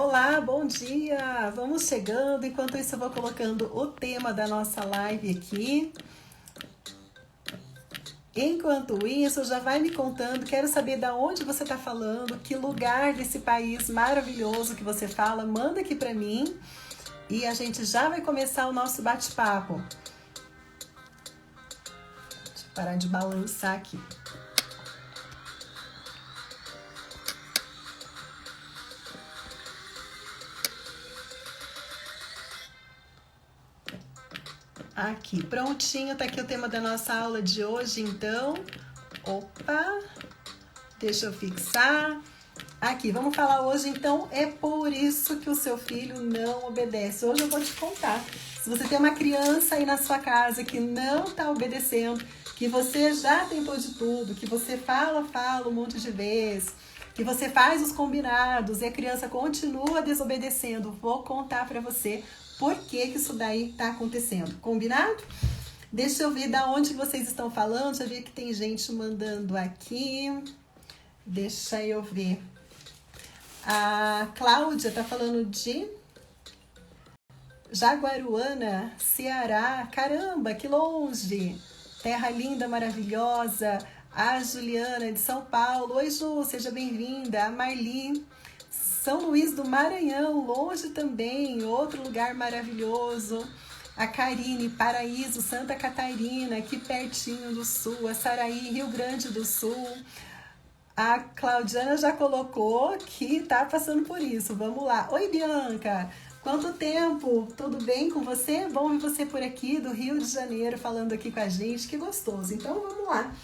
Olá, bom dia! Vamos chegando, enquanto isso eu vou colocando o tema da nossa live aqui. Enquanto isso, já vai me contando, quero saber de onde você está falando, que lugar desse país maravilhoso que você fala, manda aqui para mim e a gente já vai começar o nosso bate-papo. Deixa eu parar de balançar aqui. Aqui, prontinho, tá aqui o tema da nossa aula de hoje, então. Opa, deixa eu fixar. Aqui, vamos falar hoje, então, é por isso que o seu filho não obedece. Hoje eu vou te contar. Se você tem uma criança aí na sua casa que não tá obedecendo, que você já tentou de tudo, que você fala um monte de vezes, que você faz os combinados e a criança continua desobedecendo, vou contar pra você por que isso daí tá acontecendo. Combinado? Deixa eu ver da onde vocês estão falando. Já vi que tem gente mandando aqui. Deixa eu ver. A Cláudia tá falando de Jaguaruana, Ceará. Caramba, que longe! Terra linda, maravilhosa. A Juliana de São Paulo. Oi, Ju, seja bem-vinda. A Marli, São Luís do Maranhão, longe também, outro lugar maravilhoso. A Karine, Paraíso, Santa Catarina, aqui pertinho do sul. A Saraí, Rio Grande do Sul. A Claudiana já colocou que tá passando por isso. Vamos lá. Oi, Bianca. Quanto tempo? Tudo bem com você? Bom ver você por aqui, do Rio de Janeiro, falando aqui com a gente. Que gostoso. Então, vamos lá.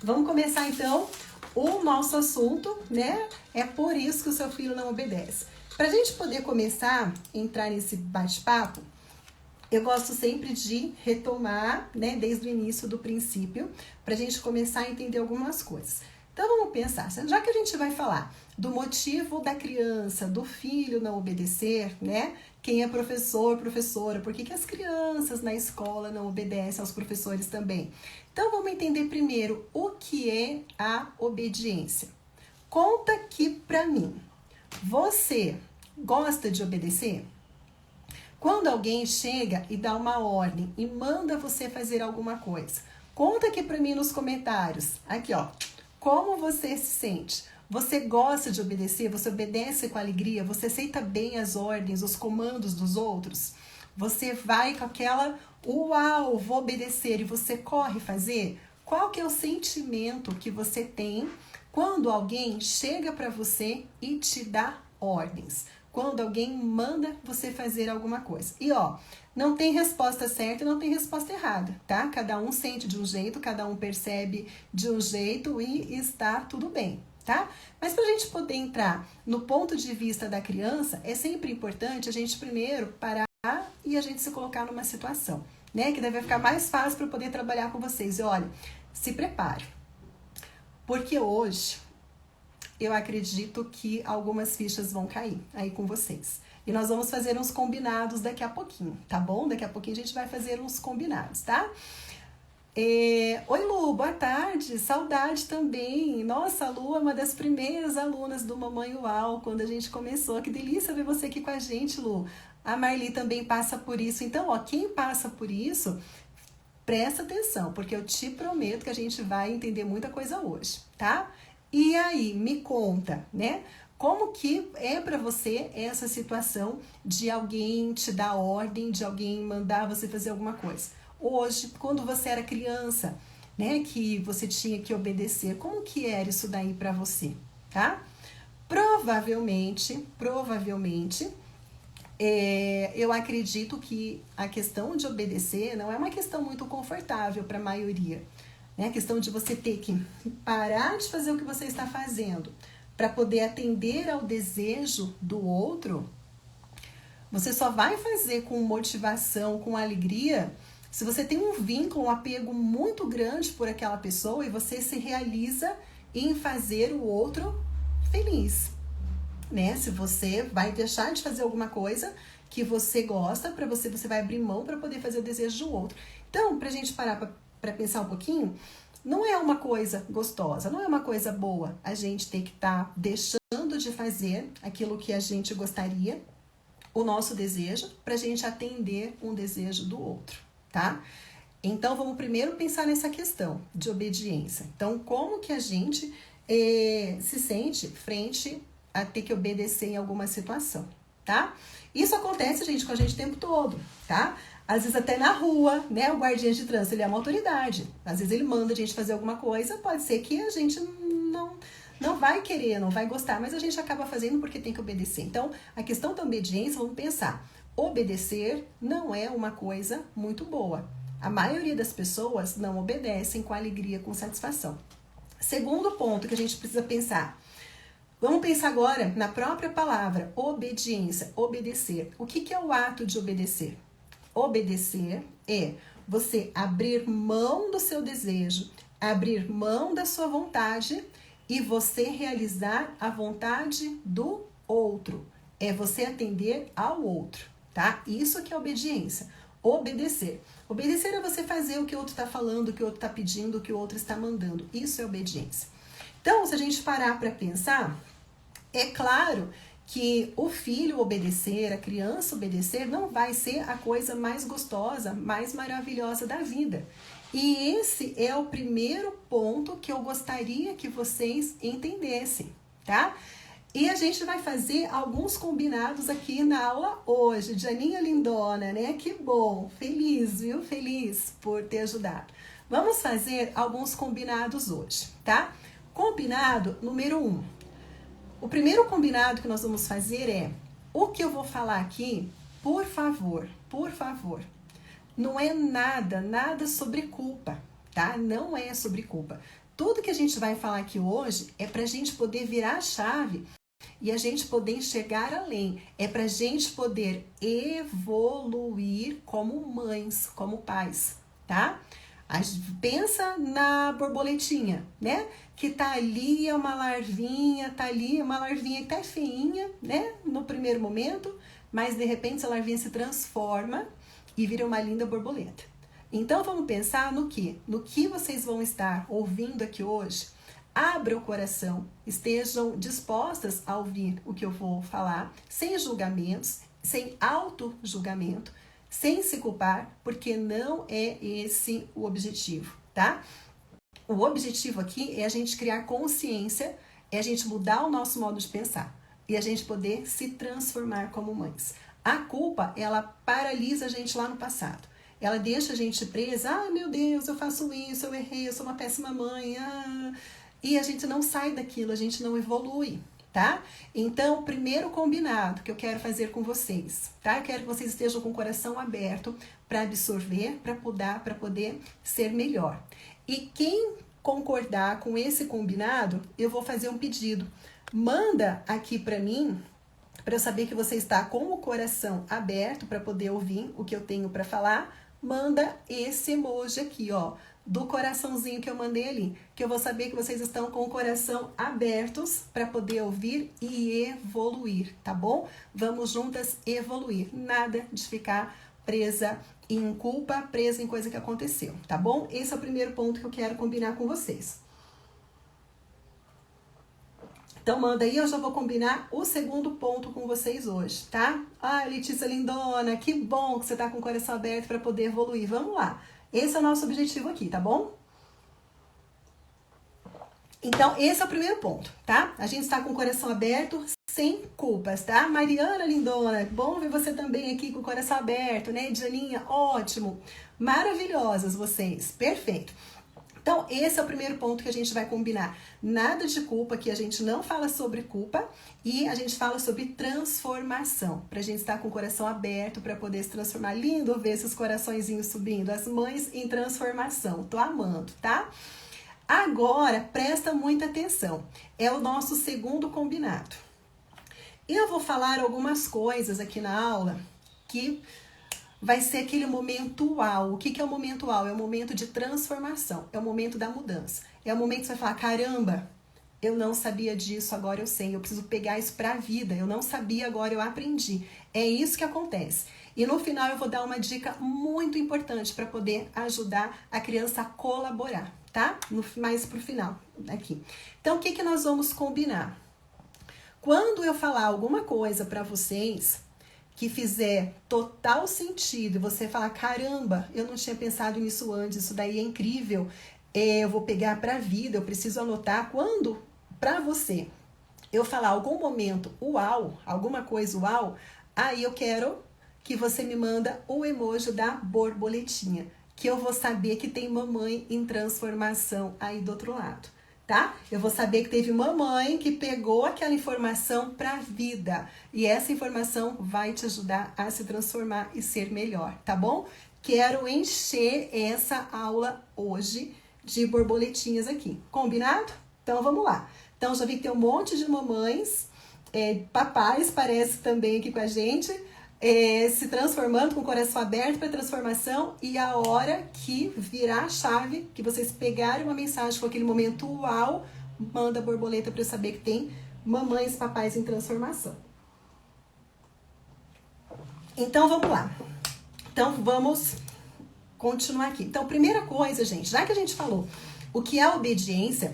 Vamos começar, então, o nosso assunto, né? É por isso que o seu filho não obedece. Para a gente poder começar a entrar nesse bate-papo, eu gosto sempre de retomar, né, desde o início do princípio, para a gente começar a entender algumas coisas. Então, vamos pensar, já que a gente vai falar do motivo da criança, do filho não obedecer, né? Quem é professor, professora, por que as crianças na escola não obedecem aos professores também? Então, vamos entender primeiro o que é a obediência. Conta aqui pra mim, você gosta de obedecer? Quando alguém chega e dá uma ordem e manda você fazer alguma coisa, conta aqui pra mim nos comentários, aqui ó, como você se sente? Você gosta de obedecer? Você obedece com alegria? Você aceita bem as ordens, os comandos dos outros? Você vai com aquela, uau, vou obedecer, e você corre fazer? Qual que é o sentimento que você tem quando alguém chega para você e te dá ordens? Quando alguém manda você fazer alguma coisa. E ó, não tem resposta certa e não tem resposta errada, tá? Cada um sente de um jeito, cada um percebe de um jeito e está tudo bem, tá? Mas pra gente poder entrar no ponto de vista da criança, é sempre importante a gente primeiro parar e a gente se colocar numa situação, né? Que daí vai ficar mais fácil para eu poder trabalhar com vocês. E olha, se prepare, porque hoje eu acredito que algumas fichas vão cair aí com vocês. E nós vamos fazer uns combinados daqui a pouquinho, tá bom? Daqui a pouquinho a gente vai fazer uns combinados, tá? Oi, Lu, boa tarde, saudade também. Nossa, a Lu é uma das primeiras alunas do Mamãe Uau, quando a gente começou. Que delícia ver você aqui com a gente, Lu. A Marli também passa por isso. Então, ó, quem passa por isso, presta atenção, porque eu te prometo que a gente vai entender muita coisa hoje, tá? E aí, me conta, né? Como que é para você essa situação de alguém te dar ordem, de alguém mandar você fazer alguma coisa? Hoje, quando você era criança, né, que você tinha que obedecer, como que era isso daí para você, tá? Provavelmente, eu acredito que a questão de obedecer não é uma questão muito confortável para a maioria. Né? A questão de você ter que parar de fazer o que você está fazendo para poder atender ao desejo do outro, você só vai fazer com motivação, com alegria, se você tem um vínculo, um apego muito grande por aquela pessoa e você se realiza em fazer o outro feliz. Né? Se você vai deixar de fazer alguma coisa que você gosta, para você vai abrir mão para poder fazer o desejo do outro. Então, para a gente parar para pensar um pouquinho, não é uma coisa gostosa, não é uma coisa boa a gente ter que estar deixando de fazer aquilo que a gente gostaria, o nosso desejo, para a gente atender um desejo do outro, tá? Então, vamos primeiro pensar nessa questão de obediência. Então, como que a gente se sente frente a ter que obedecer em alguma situação, tá? Isso acontece, gente, com a gente o tempo todo, tá? Às vezes até na rua, né? O guardiã de trânsito, ele é uma autoridade. Às vezes ele manda a gente fazer alguma coisa, pode ser que a gente não vai querer, não vai gostar, mas a gente acaba fazendo porque tem que obedecer. Então, a questão da obediência, vamos pensar, obedecer não é uma coisa muito boa. A maioria das pessoas não obedecem com alegria, com satisfação. Segundo ponto que a gente precisa pensar. Vamos pensar agora na própria palavra, obediência, obedecer. O que é o ato de obedecer? Obedecer é você abrir mão do seu desejo, abrir mão da sua vontade e você realizar a vontade do outro. É você atender ao outro, tá? Isso que é obediência. Obedecer. Obedecer é você fazer o que o outro está falando, o que o outro está pedindo, o que o outro está mandando. Isso é obediência. Então, se a gente parar para pensar, é claro que o filho obedecer, a criança obedecer, não vai ser a coisa mais gostosa, mais maravilhosa da vida. E esse é o primeiro ponto que eu gostaria que vocês entendessem, tá? E a gente vai fazer alguns combinados aqui na aula hoje. Janinha lindona, né? Que bom. Feliz, viu? Feliz por ter ajudado. Vamos fazer alguns combinados hoje, tá? Combinado número 1. O primeiro combinado que nós vamos fazer é: o que eu vou falar aqui, por favor, não é nada sobre culpa, tá? Não é sobre culpa. Tudo que a gente vai falar aqui hoje é pra gente poder virar a chave e a gente poder enxergar além. É pra gente poder evoluir como mães, como pais, tá? Pensa na borboletinha, né? Que tá ali, é uma larvinha, que tá feinha, né? No primeiro momento, mas de repente essa larvinha se transforma e vira uma linda borboleta. Então vamos pensar no quê? No que vocês vão estar ouvindo aqui hoje. Abra o coração, estejam dispostas a ouvir o que eu vou falar, sem julgamentos, sem auto-julgamento, sem se culpar, porque não é esse o objetivo, tá? O objetivo aqui é a gente criar consciência, é a gente mudar o nosso modo de pensar e a gente poder se transformar como mães. A culpa, ela paralisa a gente lá no passado. Ela deixa a gente presa, ai meu Deus, eu faço isso, eu errei, eu sou uma péssima mãe, e a gente não sai daquilo, a gente não evolui, tá? Então, o primeiro combinado que eu quero fazer com vocês, tá? Eu quero que vocês estejam com o coração aberto para absorver, para poder ser melhor. E quem concordar com esse combinado, eu vou fazer um pedido. Manda aqui para mim, para eu saber que você está com o coração aberto para poder ouvir o que eu tenho para falar. Manda esse emoji aqui, ó, do coraçãozinho que eu mandei ali, que eu vou saber que vocês estão com o coração abertos para poder ouvir e evoluir, tá bom? Vamos juntas evoluir, nada de ficar presa em culpa, presa em coisa que aconteceu, tá bom? Esse é o primeiro ponto que eu quero combinar com vocês. Então manda aí, eu já vou combinar o segundo ponto com vocês hoje, tá? Ah, Letícia lindona, que bom que você tá com o coração aberto para poder evoluir. Vamos lá. Esse é o nosso objetivo aqui, tá bom? Então, esse é o primeiro ponto, tá? A gente está com o coração aberto, sem culpas, tá? Mariana lindona, bom ver você também aqui com o coração aberto, né? Janinha, ótimo. Maravilhosas vocês, perfeito. Então, esse é o primeiro ponto que a gente vai combinar. Nada de culpa, que a gente não fala sobre culpa e a gente fala sobre transformação. Pra gente estar com o coração aberto para poder se transformar. Lindo ver esses coraçõezinhos subindo. As mães em transformação. Tô amando, tá? Agora, presta muita atenção. É o nosso segundo combinado. Eu vou falar algumas coisas aqui na aula que vai ser aquele momento uau. O que é o momento uau? É o momento de transformação, é o momento da mudança. É o momento que você vai falar, caramba, eu não sabia disso, agora eu sei, eu preciso pegar isso pra vida, eu não sabia, agora eu aprendi. É isso que acontece. E no final eu vou dar uma dica muito importante para poder ajudar a criança a colaborar, tá? Mais pro final aqui. Então, o que nós vamos combinar? Quando eu falar alguma coisa para vocês que fizer total sentido, você falar, caramba, eu não tinha pensado nisso antes, isso daí é incrível, eu vou pegar para a vida, eu preciso anotar. Quando, para você, eu falar algum momento uau, alguma coisa uau, aí eu quero que você me manda o emoji da borboletinha, que eu vou saber que tem mamãe em transformação aí do outro lado, tá? Eu vou saber que teve mamãe que pegou aquela informação para a vida, e essa informação vai te ajudar a se transformar e ser melhor, tá bom? Quero encher essa aula hoje de borboletinhas aqui, combinado? Então vamos lá. Então já vi que tem um monte de mamães, papais parece também aqui com a gente, se transformando com o coração aberto para a transformação, e a hora que virar a chave, que vocês pegarem uma mensagem com aquele momento uau, manda a borboleta para eu saber que tem mamães, papais em transformação. Então vamos lá. Então vamos continuar aqui. Então, primeira coisa, gente, já que a gente falou o que é obediência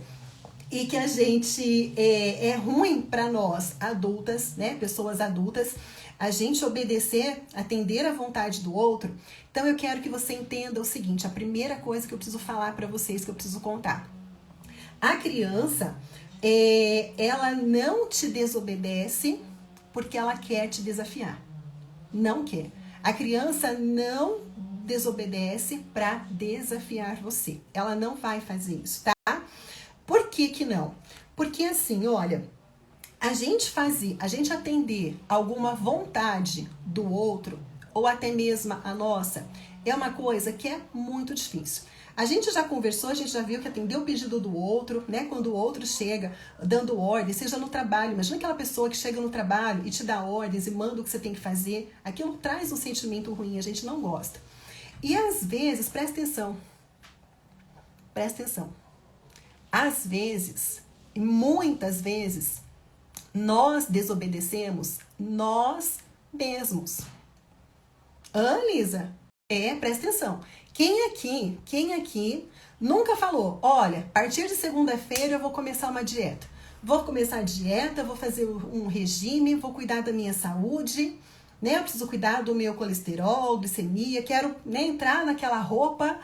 e que a gente é ruim para nós adultas, né, pessoas adultas, a gente obedecer, atender à vontade do outro. Então eu quero que você entenda o seguinte, a primeira coisa que eu preciso falar para vocês, que eu preciso contar. A criança, ela não te desobedece porque ela quer te desafiar. Não quer. A criança não desobedece para desafiar você. Ela não vai fazer isso, tá? Por que que não? Porque assim, olha, a gente atender alguma vontade do outro, ou até mesmo a nossa, é uma coisa que é muito difícil. A gente já conversou, a gente já viu que atender o pedido do outro, né? Quando o outro chega dando ordem, seja no trabalho. Imagina aquela pessoa que chega no trabalho e te dá ordens e manda o que você tem que fazer. Aquilo traz um sentimento ruim, a gente não gosta. E às vezes, presta atenção. Às vezes, e muitas vezes, nós desobedecemos nós mesmos. Lisa? Presta atenção. Quem aqui nunca falou, olha, a partir de segunda-feira eu vou começar uma dieta. Vou começar a dieta, vou fazer um regime, vou cuidar da minha saúde, né? Eu preciso cuidar do meu colesterol, glicemia, quero, né, entrar naquela roupa.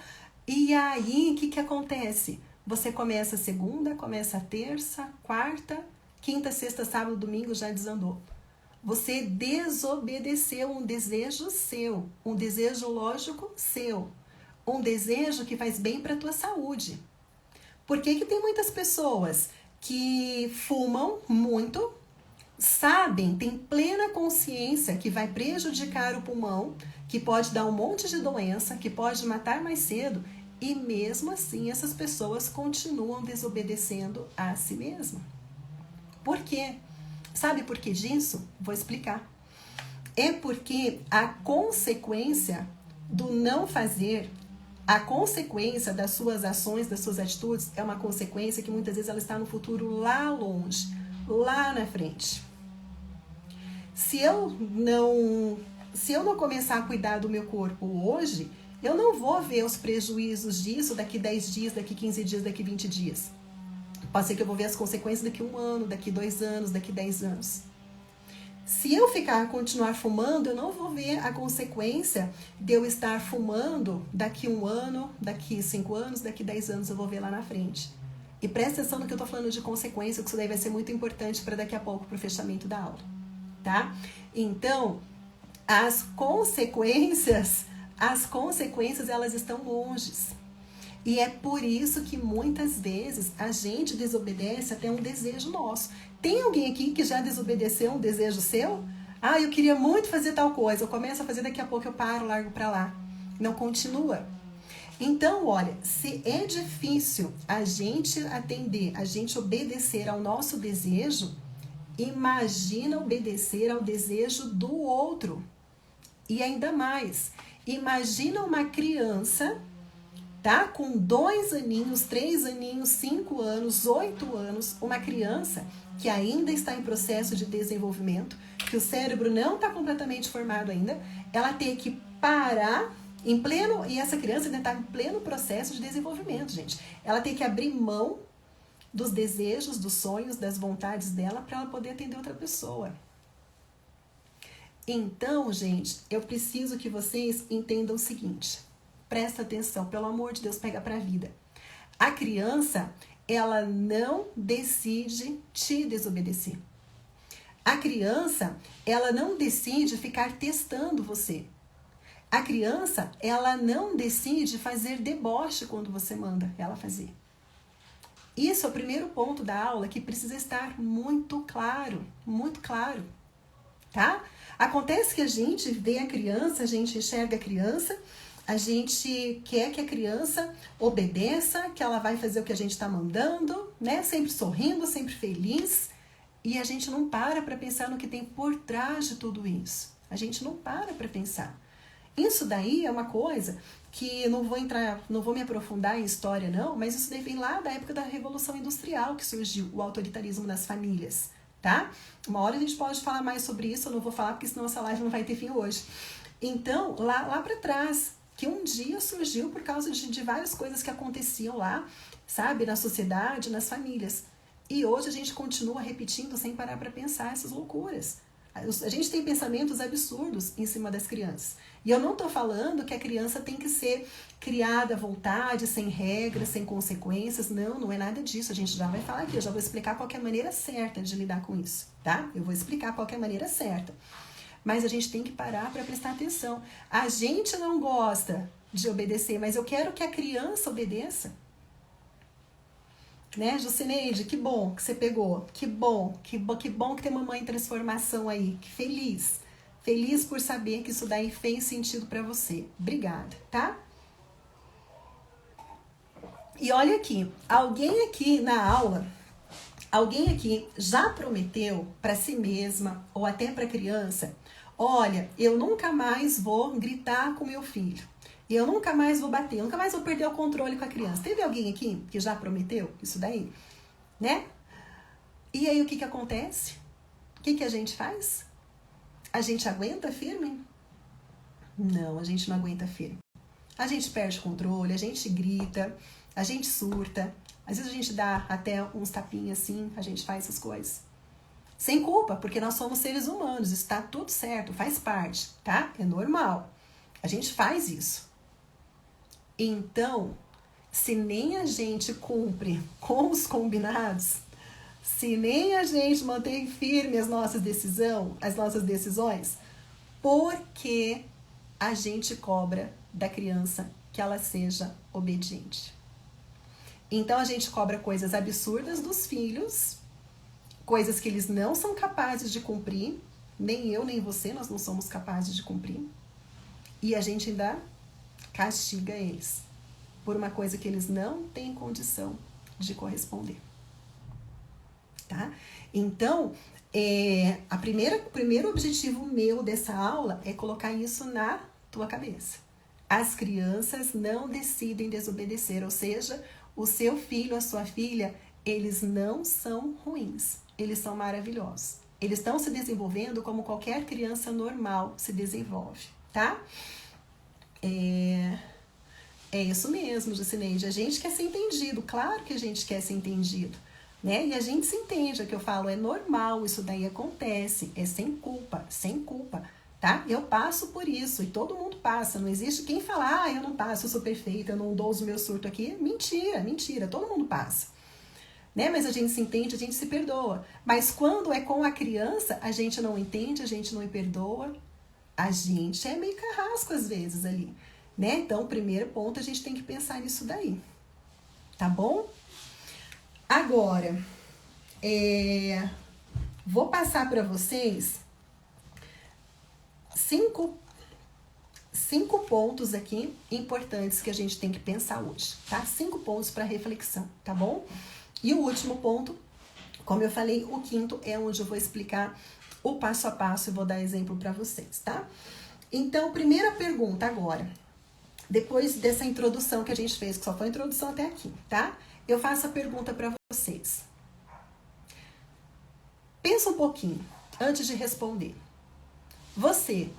E aí, o que acontece? Você começa segunda, começa terça, quarta, quinta, sexta, sábado, domingo, já desandou. Você desobedeceu um desejo seu, um desejo lógico seu, um desejo que faz bem para a tua saúde. Por que tem muitas pessoas que fumam muito, sabem, têm plena consciência que vai prejudicar o pulmão, que pode dar um monte de doença, que pode matar mais cedo, e mesmo assim essas pessoas continuam desobedecendo a si mesmas? Por quê? Sabe por que disso? Vou explicar. É porque a consequência do não fazer, a consequência das suas ações, das suas atitudes, é uma consequência que muitas vezes ela está no futuro lá longe, lá na frente. Se eu não começar a cuidar do meu corpo hoje, eu não vou ver os prejuízos disso daqui 10 dias, daqui 15 dias, daqui 20 dias. Pode ser que eu vou ver as consequências daqui 1 ano, daqui 2 anos, daqui 10 anos. Se eu continuar fumando, eu não vou ver a consequência de eu estar fumando daqui 1 ano, daqui 5 anos, daqui 10 anos, eu vou ver lá na frente. E presta atenção no que eu tô falando de consequência, que isso daí vai ser muito importante para daqui a pouco, para o fechamento da aula, tá? Então, as consequências, elas estão longe. E é por isso que muitas vezes a gente desobedece até um desejo nosso. Tem alguém aqui que já desobedeceu um desejo seu? Eu queria muito fazer tal coisa, eu começo a fazer, daqui a pouco eu paro, largo pra lá. Não continua. Então, olha, se é difícil a gente atender, a gente obedecer ao nosso desejo, imagina obedecer ao desejo do outro. E ainda mais, imagina uma criança, tá? Com 2 aninhos, 3 aninhos, 5 anos, 8 anos, uma criança que ainda está em processo de desenvolvimento, que o cérebro não está completamente formado ainda, ela tem que parar em pleno, e essa criança ainda está em pleno processo de desenvolvimento, gente. Ela tem que abrir mão dos desejos, dos sonhos, das vontades dela para ela poder atender outra pessoa. Então, gente, eu preciso que vocês entendam o seguinte. Presta atenção, pelo amor de Deus, pega pra vida. A criança, ela não decide te desobedecer. A criança, ela não decide ficar testando você. A criança, ela não decide fazer deboche quando você manda ela fazer. Isso é o primeiro ponto da aula que precisa estar muito claro, tá? Acontece que a gente vê a criança, a gente enxerga a criança, a gente quer que a criança obedeça, que ela vai fazer o que a gente está mandando, né? Sempre sorrindo, sempre feliz. E a gente não para pensar no que tem por trás de tudo isso. A gente não para pensar. Isso daí é uma coisa que não vou me aprofundar em história não, mas isso daí vem lá da época da Revolução Industrial que surgiu, o autoritarismo nas famílias, tá? Uma hora a gente pode falar mais sobre isso, eu não vou falar porque senão essa live não vai ter fim hoje. Então, lá para trás, que um dia surgiu por causa de várias coisas que aconteciam lá, sabe, na sociedade, nas famílias. E hoje a gente continua repetindo sem parar para pensar essas loucuras. A gente tem pensamentos absurdos em cima das crianças. E eu não estou falando que a criança tem que ser criada à vontade, sem regras, sem consequências. Não, não é nada disso. A gente já vai falar aqui, eu já vou explicar qual que é a maneira certa de lidar com isso, tá? Eu vou explicar qual que é a maneira certa. Mas a gente tem que parar para prestar atenção. A gente não gosta de obedecer, mas eu quero que a criança obedeça. Né, Jucineide, que bom que você pegou, que bom que tem uma mãe em transformação aí, que feliz por saber que isso daí fez sentido para você. Obrigada, tá? E olha aqui, alguém aqui na aula, alguém aqui já prometeu para si mesma ou até para criança, olha, eu nunca mais vou gritar com meu filho. E eu nunca mais vou bater, eu nunca mais vou perder o controle com a criança. Teve alguém aqui que já prometeu isso daí? Né? E aí o que acontece? O que a gente faz? A gente aguenta firme? Não, a gente não aguenta firme. A gente perde o controle, a gente grita, a gente surta. Às vezes a gente dá até uns tapinhas assim, a gente faz essas coisas. Sem culpa, porque nós somos seres humanos, está tudo certo, faz parte, tá? É normal. A gente faz isso. Então, se nem a gente cumpre com os combinados, se nem a gente mantém firme as nossas decisões, por que a gente cobra da criança que ela seja obediente? Então, a gente cobra coisas absurdas dos filhos, coisas que eles não são capazes de cumprir, nem eu, nem você, nós não somos capazes de cumprir, e a gente ainda castiga eles por uma coisa que eles não têm condição de corresponder, tá? Então, o primeiro objetivo meu dessa aula é colocar isso na tua cabeça. As crianças não decidem desobedecer, ou seja, o seu filho, a sua filha, eles não são ruins, eles são maravilhosos. Eles estão se desenvolvendo como qualquer criança normal se desenvolve, tá? É isso mesmo, Jucineide. A gente quer ser entendido, claro que a gente quer ser entendido, né? E a gente se entende, é o que eu falo, é normal, isso daí acontece, é sem culpa, tá? Eu passo por isso e todo mundo passa, não existe quem fala, eu não passo, eu sou perfeita, eu não dou os meus surtos aqui. Mentira, todo mundo passa, né? Mas a gente se entende, a gente se perdoa. Mas quando é com a criança, a gente não entende, a gente não perdoa, a gente é meio carrasco às vezes ali, né? Então, o primeiro ponto, a gente tem que pensar nisso daí, tá bom? Agora, vou passar para vocês cinco pontos aqui importantes que a gente tem que pensar hoje, tá? 5 pontos para reflexão, tá bom? E o último ponto, como eu falei, o quinto é onde eu vou explicar o passo a passo e vou dar exemplo para vocês, tá? Então, primeira pergunta agora, depois dessa introdução que a gente fez, que só foi a introdução até aqui, tá? Eu faço a pergunta para vocês. Pensa um pouquinho antes de responder. Você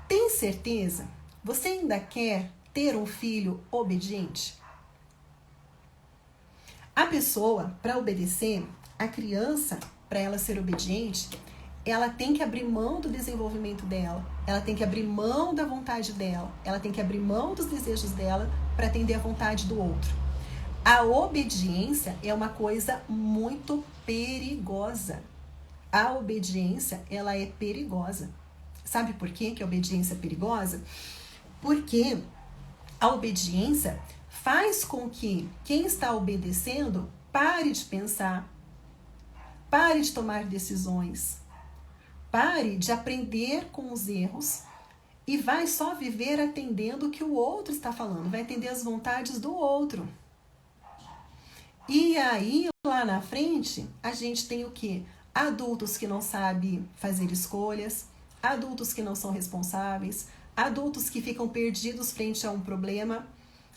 tem certeza? Você ainda quer ter um filho obediente? A pessoa, para obedecer, a criança, para ela ser obediente, ela tem que abrir mão do desenvolvimento dela, ela tem que abrir mão da vontade dela, ela tem que abrir mão dos desejos dela para atender a vontade do outro. A obediência é uma coisa muito perigosa. A obediência, ela é perigosa. Sabe por quê que a obediência é perigosa? Porque a obediência faz com que quem está obedecendo pare de pensar, pare de tomar decisões, pare de aprender com os erros e vai só viver atendendo o que o outro está falando, vai atender as vontades do outro. E aí, lá na frente, a gente tem o quê? Adultos que não sabem fazer escolhas, adultos que não são responsáveis, adultos que ficam perdidos frente a um problema,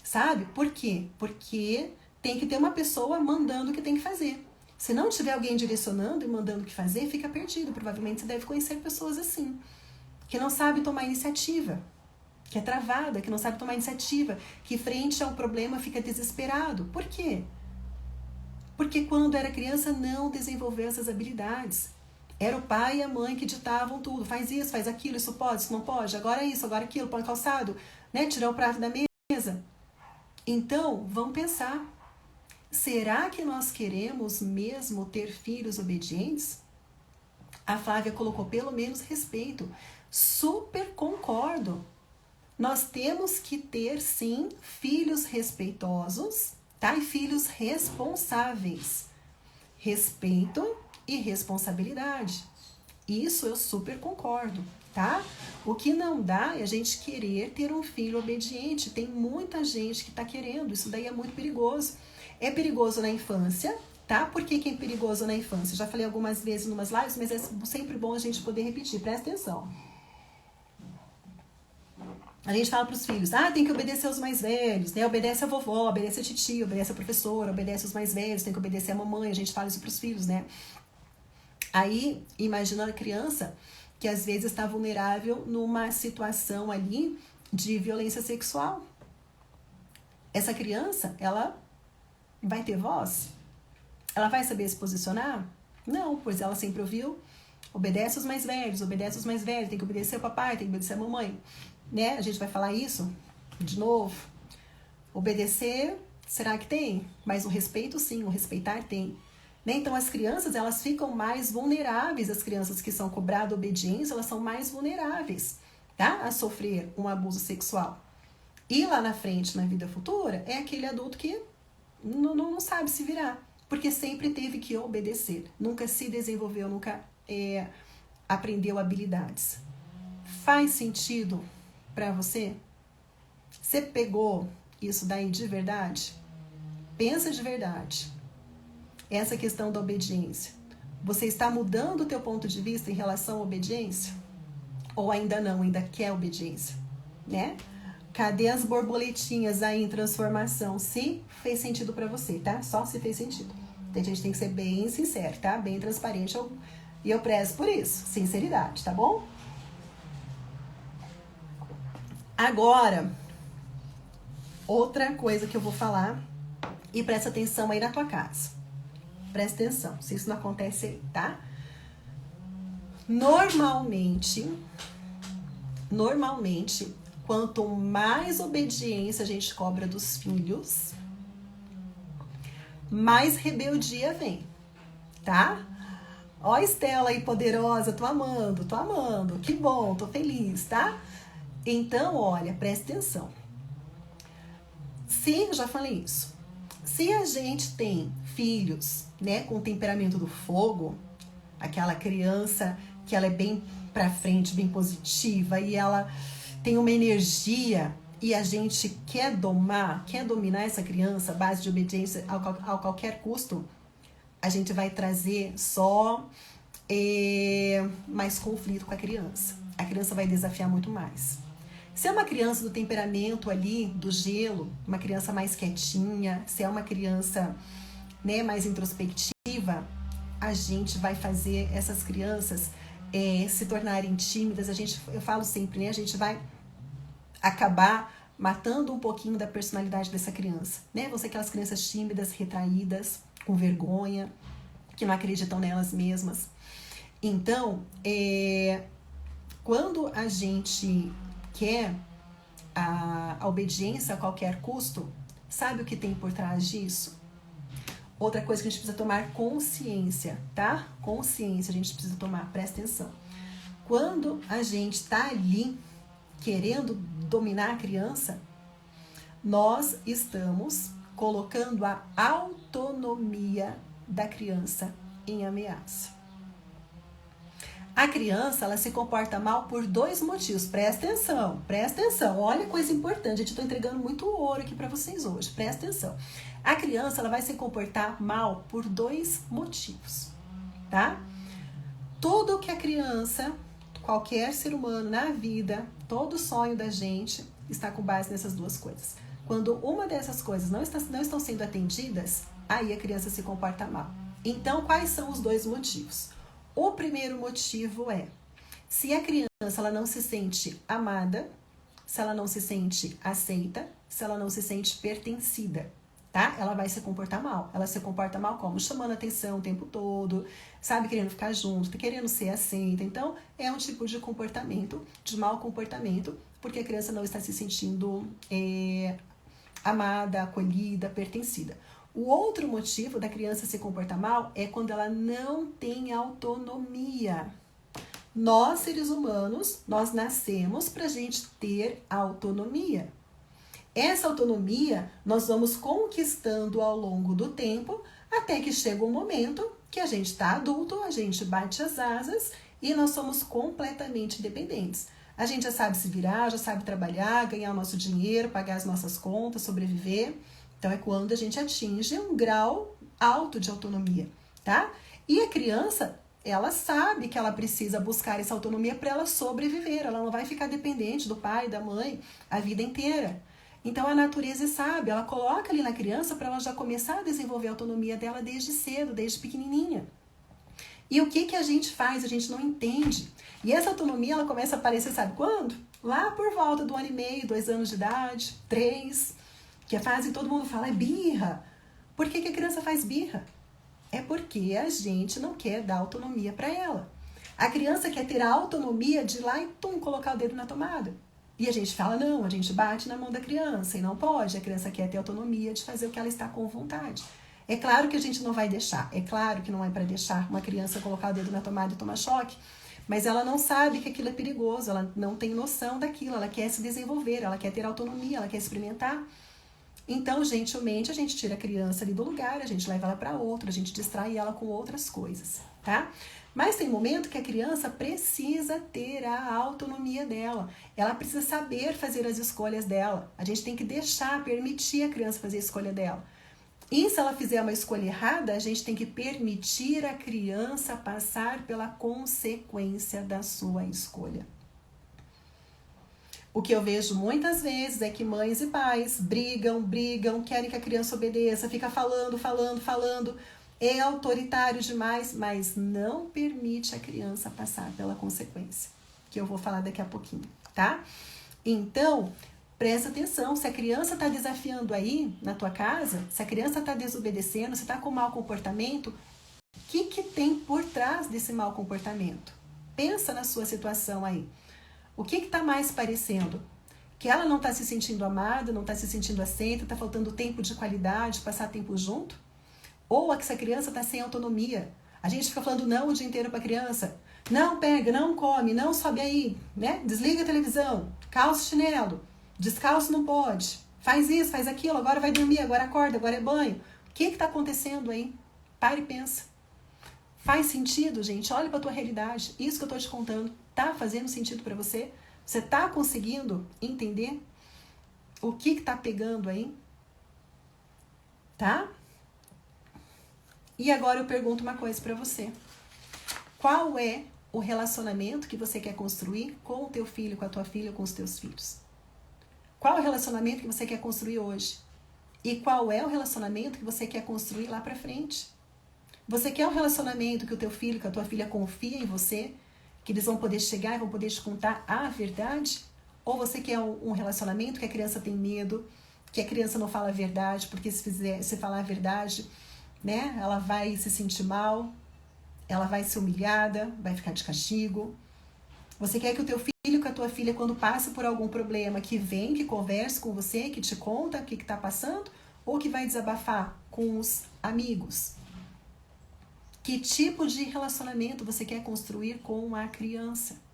sabe? Por quê? Porque tem que ter uma pessoa mandando o que tem que fazer. Se não tiver alguém direcionando e mandando o que fazer, fica perdido. Provavelmente você deve conhecer pessoas assim, que não sabem tomar iniciativa, que é travada, que não sabe tomar iniciativa, que frente a um problema fica desesperado. Por quê? Porque quando era criança não desenvolveu essas habilidades. Era o pai e a mãe que ditavam tudo. Faz isso, faz aquilo, isso pode, isso não pode, agora isso, agora aquilo, põe calçado, né? Tirar o prato da mesa. Então, vamos pensar. Será que nós queremos mesmo ter filhos obedientes? A Flávia colocou pelo menos respeito. Super concordo. Nós temos que ter, sim, filhos respeitosos, tá? E filhos responsáveis. Respeito e responsabilidade. Isso eu super concordo, tá? O que não dá é a gente querer ter um filho obediente. Tem muita gente que tá querendo, isso daí é muito perigoso. É perigoso na infância, tá? Por que é perigoso na infância? Já falei algumas vezes em umas lives, mas é sempre bom a gente poder repetir, presta atenção. A gente fala para os filhos, tem que obedecer aos mais velhos, né? Obedece a vovó, obedece a titia, obedece a professora, obedece aos mais velhos, tem que obedecer a mamãe, a gente fala isso para os filhos, né? Aí, imagina a criança que às vezes está vulnerável numa situação ali de violência sexual. Essa criança, ela vai ter voz? Ela vai saber se posicionar? Não, pois ela sempre ouviu, obedece aos mais velhos, tem que obedecer ao papai, tem que obedecer à mamãe. Né? A gente vai falar isso de novo. Obedecer, será que tem? Mas o respeito, sim, o respeitar tem. Né? Então, as crianças, elas ficam mais vulneráveis. As crianças que são cobradas obediência, elas são mais vulneráveis, tá? A sofrer um abuso sexual. E lá na frente, na vida futura, é aquele adulto que não sabe se virar. Porque sempre teve que obedecer. Nunca se desenvolveu, nunca aprendeu habilidades. Faz sentido para você? Você pegou isso daí de verdade? Pensa de verdade. Essa questão da obediência. Você está mudando o teu ponto de vista em relação à obediência? Ou ainda não, ainda quer obediência? Né? Cadê as borboletinhas aí em transformação? Se fez sentido para você, tá? Só se fez sentido. A gente tem que ser bem sincero, tá? Bem transparente. E eu prezo por isso. Sinceridade, tá bom? Agora, outra coisa que eu vou falar, e presta atenção aí na tua casa. Presta atenção, se isso não acontece aí, tá? Normalmente, quanto mais obediência a gente cobra dos filhos, mais rebeldia vem, tá? Ó a Estela aí poderosa, tô amando, que bom, tô feliz, tá? Então, olha, presta atenção. Já falei isso, se a gente tem filhos, né, com o temperamento do fogo, aquela criança que ela é bem pra frente, bem positiva, e ela tem uma energia, e a gente quer dominar essa criança, base de obediência a qualquer custo, a gente vai trazer só mais conflito com a criança. A criança vai desafiar muito mais. Se é uma criança do temperamento ali, do gelo, uma criança mais quietinha, se é uma criança, né, mais introspectiva, a gente vai fazer essas crianças se tornarem tímidas. Eu falo sempre, né, a gente vai acabar matando um pouquinho da personalidade dessa criança, né? Vão ser aquelas crianças tímidas, retraídas, com vergonha, que não acreditam nelas mesmas. Então, quando a gente quer a obediência a qualquer custo, sabe o que tem por trás disso? Outra coisa que a gente precisa tomar consciência, tá? Consciência a gente precisa tomar, presta atenção. Quando a gente está ali querendo dominar a criança, nós estamos colocando a autonomia da criança em ameaça. A criança, ela se comporta mal por 2 motivos. Presta atenção. Olha que coisa importante. Eu estou entregando muito ouro aqui para vocês hoje. Presta atenção. A criança, ela vai se comportar mal por 2 motivos, tá? Tudo que a criança, qualquer ser humano na vida, todo sonho da gente está com base nessas 2 coisas. Quando uma dessas coisas não estão sendo atendidas, aí a criança se comporta mal. Então, quais são os 2 motivos? O primeiro motivo é, se a criança ela não se sente amada, se ela não se sente aceita, se ela não se sente pertencida, tá? Ela vai se comportar mal. Ela se comporta mal como? Chamando atenção o tempo todo, sabe? Querendo ficar junto, querendo ser aceita. Então, é um tipo de comportamento, de mau comportamento, porque a criança não está se sentindo amada, acolhida, pertencida. O outro motivo da criança se comportar mal é quando ela não tem autonomia. Nós, seres humanos, nós nascemos para a gente ter autonomia. Essa autonomia nós vamos conquistando ao longo do tempo, até que chega um momento que a gente está adulto, a gente bate as asas e nós somos completamente independentes. A gente já sabe se virar, já sabe trabalhar, ganhar o nosso dinheiro, pagar as nossas contas, sobreviver. Então, é quando a gente atinge um grau alto de autonomia, tá? E a criança, ela sabe que ela precisa buscar essa autonomia para ela sobreviver. Ela não vai ficar dependente do pai, da mãe, a vida inteira. Então, a natureza sabe, ela coloca ali na criança para ela já começar a desenvolver a autonomia dela desde cedo, desde pequenininha. E o que a gente faz? A gente não entende. E essa autonomia, ela começa a aparecer, sabe quando? Lá por volta do 1 ano e meio, 2 anos de idade, 3, que é a fase que todo mundo fala, é birra. Por que a criança faz birra? É porque a gente não quer dar autonomia para ela. A criança quer ter a autonomia de ir lá e colocar o dedo na tomada. E a gente fala, não, a gente bate na mão da criança e não pode. A criança quer ter autonomia de fazer o que ela está com vontade. É claro que a gente não vai deixar, é claro que não é para deixar uma criança colocar o dedo na tomada e tomar choque, mas ela não sabe que aquilo é perigoso, ela não tem noção daquilo, ela quer se desenvolver, ela quer ter autonomia, ela quer experimentar. Então, gentilmente, a gente tira a criança ali do lugar, a gente leva ela para outro, a gente distrai ela com outras coisas, tá? Mas tem momento que a criança precisa ter a autonomia dela, ela precisa saber fazer as escolhas dela, a gente tem que deixar, permitir a criança fazer a escolha dela. E se ela fizer uma escolha errada, a gente tem que permitir a criança passar pela consequência da sua escolha. O que eu vejo muitas vezes é que mães e pais brigam, querem que a criança obedeça, fica falando, é autoritário demais, mas não permite a criança passar pela consequência, que eu vou falar daqui a pouquinho, tá? Então, presta atenção, se a criança está desafiando aí na tua casa, se a criança está desobedecendo, se está com mau comportamento, o que tem por trás desse mau comportamento? Pensa na sua situação aí. O que está mais parecendo? Que ela não está se sentindo amada, não está se sentindo aceita, está faltando tempo de qualidade, passar tempo junto? Ou essa criança está sem autonomia? A gente fica falando não o dia inteiro para a criança. Não pega, não come, não sobe aí, né? Desliga a televisão, calça o chinelo, descalço não pode, faz isso, faz aquilo, agora vai dormir, agora acorda, agora é banho. O que está acontecendo aí? Para e pensa. Faz sentido, gente? Olha para a tua realidade. Isso que eu estou te contando, tá fazendo sentido para você? Você tá conseguindo entender o que está pegando aí? Tá? E agora eu pergunto uma coisa para você. Qual é o relacionamento que você quer construir com o teu filho, com a tua filha, com os teus filhos? Qual é o relacionamento que você quer construir hoje? E qual é o relacionamento que você quer construir lá para frente? Você quer um relacionamento que o teu filho, que a tua filha confia em você, que eles vão poder chegar e vão poder te contar a verdade? Ou você quer um relacionamento que a criança tem medo, que a criança não fala a verdade, porque se falar a verdade, né, ela vai se sentir mal, ela vai ser humilhada, vai ficar de castigo. Você quer que o teu filho com a tua filha, quando passa por algum problema, que vem, que converse com você, que te conta o que está passando, ou que vai desabafar com os amigos? Que tipo de relacionamento você quer construir com a criança?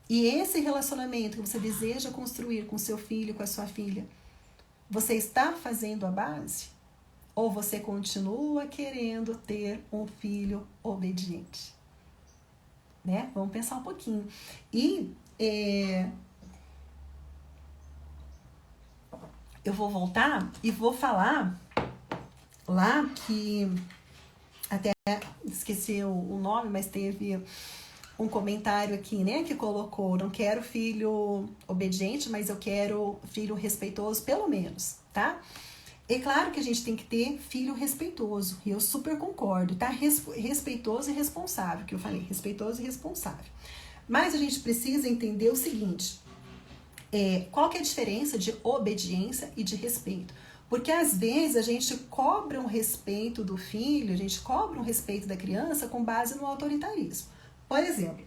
E esse relacionamento que você deseja construir com seu filho, com a sua filha, você está fazendo a base? Ou você continua querendo ter um filho obediente? Né? Vamos pensar um pouquinho. E eu vou voltar e vou falar lá que até esqueci o nome, mas teve um comentário aqui, né, que colocou: não quero filho obediente, mas eu quero filho respeitoso, pelo menos, tá? É claro que a gente tem que ter filho respeitoso, e eu super concordo, tá? Respeitoso e responsável, que eu falei, respeitoso e responsável. Mas a gente precisa entender o seguinte, qual que é a diferença de obediência e de respeito? Porque às vezes a gente cobra um respeito do filho, a gente cobra um respeito da criança com base no autoritarismo. Por exemplo,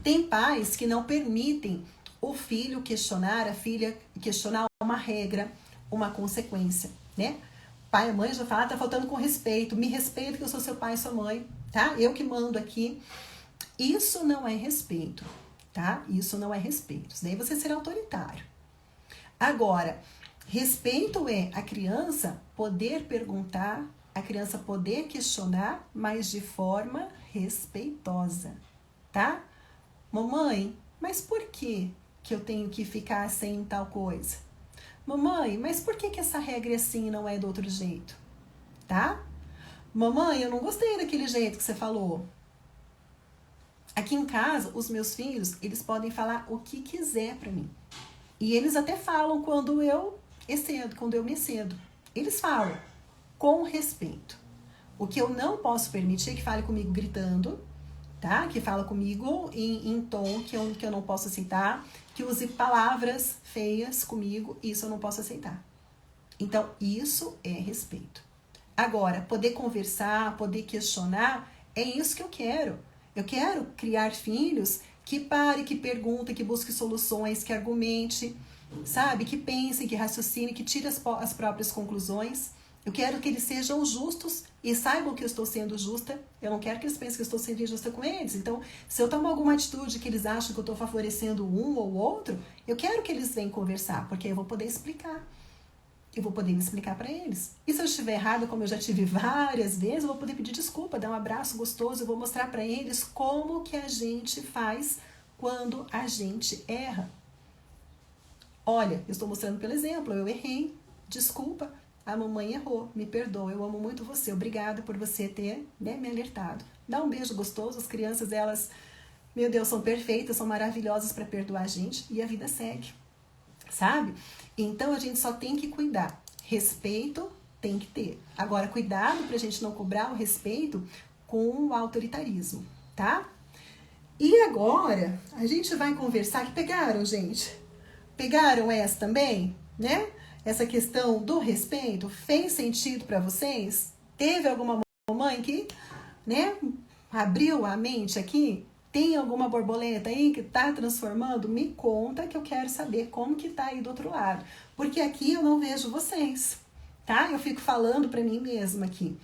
tem pais que não permitem o filho questionar, a filha questionar uma regra, uma consequência, né? Pai e mãe já falam, tá faltando com respeito, me respeita que eu sou seu pai e sua mãe, tá? Eu que mando aqui. Isso não é respeito, tá? Isso não é respeito, isso daí você será autoritário. Agora, respeito é a criança poder perguntar, a criança poder questionar, mas de forma respeitosa, tá? Mamãe, mas por que eu tenho que ficar sem tal coisa? Mamãe, mas por que essa regra é assim e não é do outro jeito? Tá? Mamãe, eu não gostei daquele jeito que você falou. Aqui em casa, os meus filhos, eles podem falar o que quiser pra mim. E eles até falam quando eu excedo, quando eu me excedo. Eles falam com respeito. O que eu não posso permitir é que fale comigo gritando, tá? Que fala comigo em tom que eu não posso aceitar, que use palavras feias comigo, isso eu não posso aceitar. Então, isso é respeito. Agora, poder conversar, poder questionar, é isso que eu quero. Eu quero criar filhos que pare, que perguntem, que busque soluções, que argumente, sabe? Que pensem, que raciocinem, que tire as próprias conclusões. Eu quero que eles sejam justos e saibam que eu estou sendo justa. Eu não quero que eles pensem que eu estou sendo injusta com eles. Então, se eu tomar alguma atitude que eles acham que eu estou favorecendo um ou outro, eu quero que eles venham conversar, porque aí eu vou poder explicar. Eu vou poder me explicar para eles. E se eu estiver errado, como eu já tive várias vezes, eu vou poder pedir desculpa, dar um abraço gostoso, eu vou mostrar para eles como que a gente faz quando a gente erra. Olha, eu estou mostrando pelo exemplo, eu errei, desculpa, a mamãe errou, me perdoa, eu amo muito você, obrigada por você ter, né, me alertado. Dá um beijo gostoso, as crianças, elas, meu Deus, são perfeitas, são maravilhosas para perdoar a gente e a vida segue, sabe? Então a gente só tem que cuidar, respeito tem que ter. Agora, cuidado pra gente não cobrar o respeito com o autoritarismo, tá? E agora, a gente vai conversar, que pegaram, gente? Pegaram essa também, né? Essa questão do respeito fez sentido para vocês? Teve alguma mamãe que, né, abriu a mente aqui? Tem alguma borboleta aí que tá transformando? Me conta que eu quero saber como que tá aí do outro lado. Porque aqui eu não vejo vocês, tá? Eu fico falando para mim mesma aqui.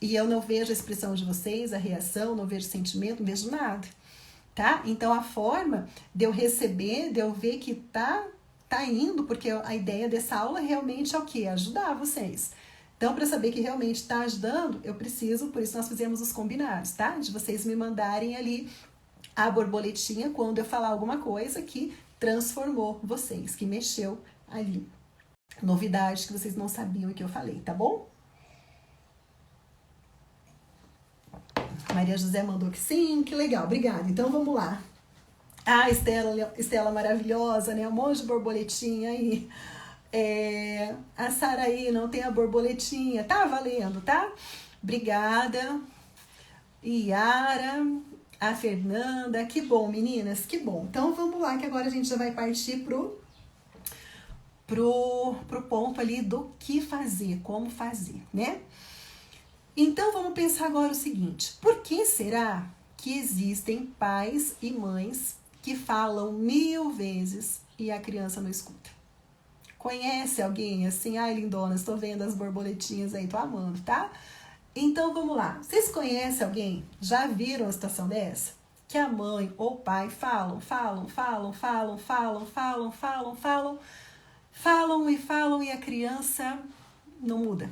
E eu não vejo a expressão de vocês, a reação, não vejo sentimento, não vejo nada, tá? Então a forma de eu receber, de eu ver que tá indo, porque a ideia dessa aula realmente é o quê? Ajudar vocês. Então, para saber que realmente está ajudando, eu preciso, por isso nós fizemos os combinados, tá? De vocês me mandarem ali a borboletinha quando eu falar alguma coisa que transformou vocês, que mexeu ali. Novidade que vocês não sabiam e que eu falei, tá bom? Maria José mandou que sim, que legal, obrigada. Então, vamos lá. Ah, Estela maravilhosa, né? Um monte de borboletinha aí. A Saraí não tem a borboletinha. Tá valendo, tá? Obrigada. Yara. A Fernanda, que bom, meninas, que bom. Então vamos lá, que agora a gente já vai partir pro ponto ali do que fazer, como fazer, né? Então vamos pensar agora o seguinte: por que será que existem pais e mães que falam 1000 vezes e a criança não escuta? Conhece alguém assim? Ai, lindona, estou vendo as borboletinhas aí, tô amando, tá? Então vamos lá. Vocês conhecem alguém? Já viram uma situação dessa? Que a mãe ou o pai falam e a criança não muda.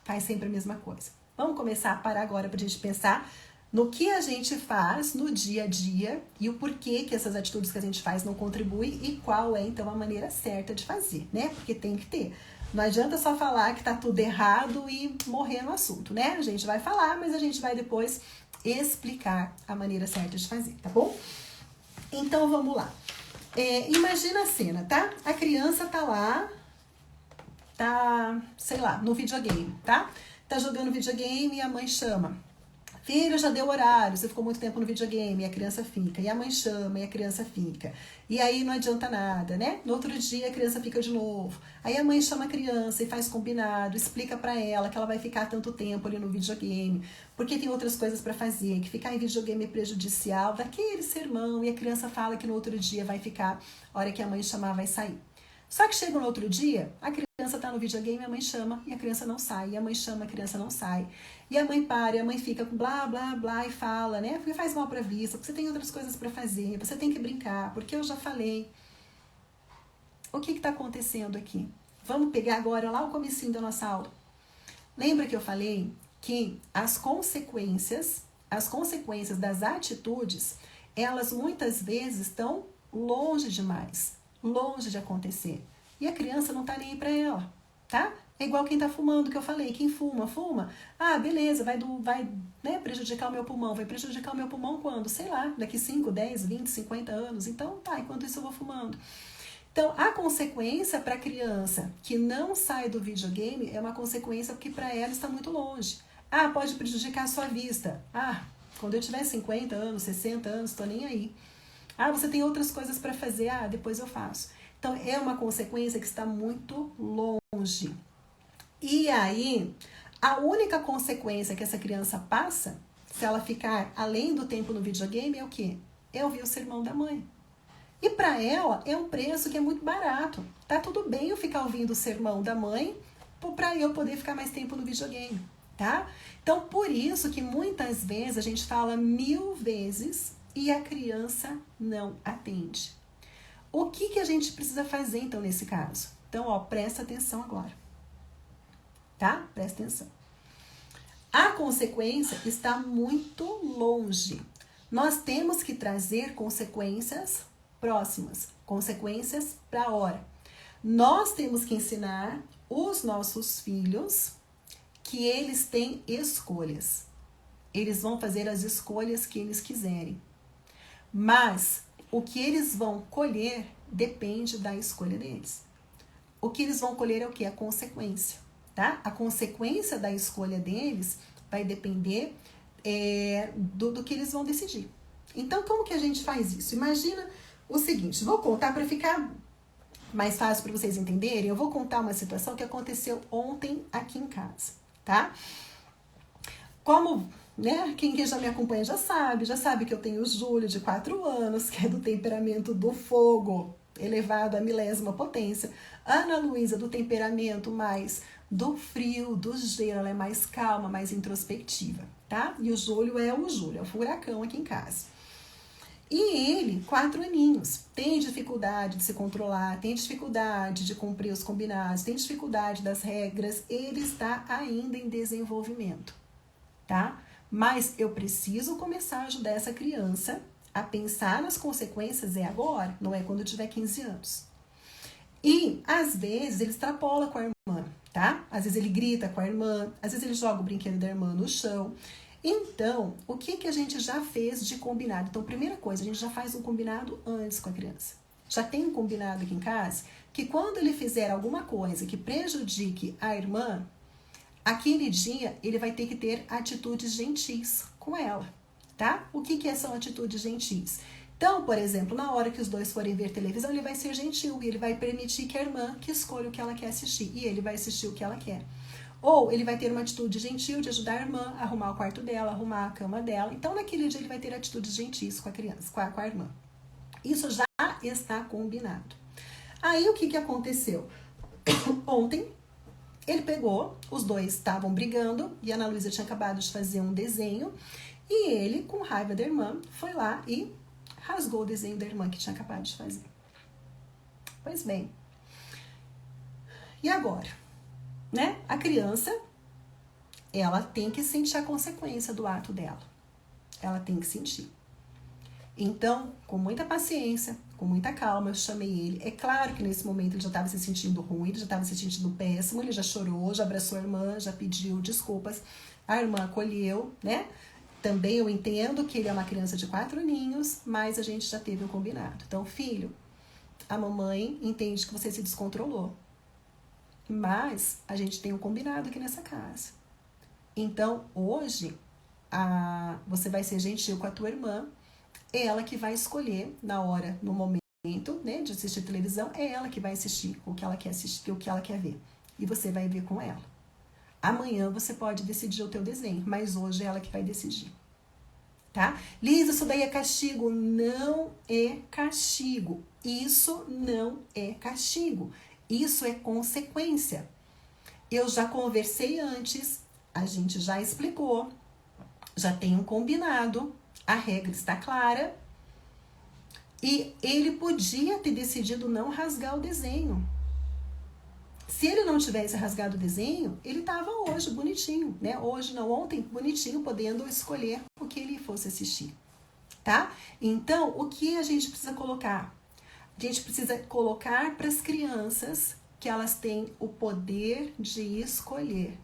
Faz sempre a mesma coisa. Vamos começar a parar agora para a gente pensar no que a gente faz no dia a dia e o porquê que essas atitudes que a gente faz não contribuem e qual é então a maneira certa de fazer, né? Porque tem que ter. Não adianta só falar que tá tudo errado e morrer no assunto, né? A gente vai falar, mas a gente vai depois explicar a maneira certa de fazer, tá bom? Então vamos lá. Imagina a cena, tá? A criança tá lá, tá, sei lá, no videogame, tá? Tá jogando videogame e a mãe chama. Filho, já deu horário, você ficou muito tempo no videogame, e a criança fica. E a mãe chama, e a criança fica. E aí não adianta nada, né? No outro dia a criança fica de novo. Aí a mãe chama a criança e faz combinado, explica pra ela que ela vai ficar tanto tempo ali no videogame, porque tem outras coisas pra fazer, que ficar em videogame é prejudicial, daquele sermão, e a criança fala que no outro dia vai ficar, a hora que a mãe chamar vai sair. Só que chega no outro dia, a criança tá no videogame, a mãe chama e a criança não sai. E a mãe chama, a criança não sai. E a mãe para, e a mãe fica com blá, blá, blá e fala, né? Porque faz mal pra vista, porque você tem outras coisas pra fazer, você tem que brincar, porque eu já falei. O que tá acontecendo aqui? Vamos pegar agora lá o comecinho da nossa aula. Lembra que eu falei que as consequências das atitudes, elas muitas vezes estão longe demais, longe de acontecer. E a criança não tá nem aí pra ela, tá? É igual quem tá fumando, que eu falei. Quem fuma. Ah, beleza, vai né, prejudicar o meu pulmão. Vai prejudicar o meu pulmão quando? Sei lá, daqui 5, 10, 20, 50 anos. Então, tá, enquanto isso eu vou fumando. Então, a consequência para a criança que não sai do videogame é uma consequência porque para ela está muito longe. Ah, pode prejudicar a sua vista. Ah, quando eu tiver 50 anos, 60 anos, estou nem aí. Ah, você tem outras coisas para fazer. Ah, depois eu faço. Então, é uma consequência que está muito longe. E aí, a única consequência que essa criança passa, se ela ficar além do tempo no videogame, é o quê? É ouvir o sermão da mãe. E para ela, é um preço que é muito barato. Tá tudo bem eu ficar ouvindo o sermão da mãe para eu poder ficar mais tempo no videogame, tá? Então, por isso que muitas vezes a gente fala 1000 vezes e a criança não atende. O que a gente precisa fazer, então, nesse caso? Então, ó, presta atenção agora. Tá? Presta atenção. A consequência está muito longe. Nós temos que trazer consequências próximas, consequências para a hora. Nós temos que ensinar os nossos filhos que eles têm escolhas. Eles vão fazer as escolhas que eles quiserem. Mas o que eles vão colher depende da escolha deles. O que eles vão colher é o quê? A consequência. Tá? A consequência da escolha deles vai depender do que eles vão decidir. Então, como que a gente faz isso? Imagina o seguinte, vou contar para ficar mais fácil para vocês entenderem, eu vou contar uma situação que aconteceu ontem aqui em casa, tá? Como, né, quem já me acompanha já sabe que eu tenho o Júlio, de 4 anos, que é do temperamento do fogo, elevado à milésima potência. Ana Luísa, do temperamento mais do frio, do gelo, ela é mais calma, mais introspectiva, tá? E o Júlio é o furacão aqui em casa. E ele, 4 aninhos, tem dificuldade de se controlar, tem dificuldade de cumprir os combinados, tem dificuldade das regras, ele está ainda em desenvolvimento, tá? Mas eu preciso começar a ajudar essa criança a pensar nas consequências agora, não é quando eu tiver 15 anos. E, às vezes, ele extrapola com a irmã, tá? Às vezes ele grita com a irmã, às vezes ele joga o brinquedo da irmã no chão. Então, o que a gente já fez de combinado? Então, primeira coisa, a gente já faz um combinado antes com a criança. Já tem um combinado aqui em casa que quando ele fizer alguma coisa que prejudique a irmã, aquele dia ele vai ter que ter atitudes gentis com ela. tá? O que são atitudes gentis? Então, por exemplo, na hora que os dois forem ver televisão, ele vai ser gentil e ele vai permitir que a irmã que escolha o que ela quer assistir e ele vai assistir o que ela quer. Ou ele vai ter uma atitude gentil de ajudar a irmã a arrumar o quarto dela, arrumar a cama dela. Então, naquele dia, ele vai ter atitudes gentis com a criança, com a irmã. Isso já está combinado. Aí, o que aconteceu? Ontem, ele pegou, os dois estavam brigando e a Ana Luísa tinha acabado de fazer um desenho e ele, com raiva da irmã, foi lá e rasgou o desenho da irmã que tinha acabado de fazer. Pois bem, e agora? Né? A criança, ela tem que sentir a consequência do ato dela. Ela tem que sentir. Então, com muita paciência, com muita calma, eu chamei ele. É claro que nesse momento ele já estava se sentindo ruim, ele já estava se sentindo péssimo, ele já chorou, já abraçou a irmã, já pediu desculpas. A irmã acolheu, né? Também eu entendo que ele é uma criança de 4 aninhos, mas a gente já teve um combinado. Então, filho, a mamãe entende que você se descontrolou. Mas a gente tem um combinado aqui nessa casa. Então, hoje, você vai ser gentil com a tua irmã. É ela que vai escolher na hora, no momento, né, de assistir televisão. É ela que vai assistir o que ela quer assistir, o que ela quer ver. E você vai ver com ela. Amanhã você pode decidir o teu desenho, mas hoje é ela que vai decidir. Tá? Lisa, isso daí é castigo? Não é castigo. Isso não é castigo. Isso é consequência. Eu já conversei antes, a gente já explicou, já tem um combinado, a regra está clara. E ele podia ter decidido não rasgar o desenho. Se ele não tivesse rasgado o desenho, ele estava hoje bonitinho, né? Hoje, não, ontem, bonitinho, podendo escolher o que ele fosse assistir, tá? Então, o que a gente precisa colocar? A gente precisa colocar para as crianças que elas têm o poder de escolher.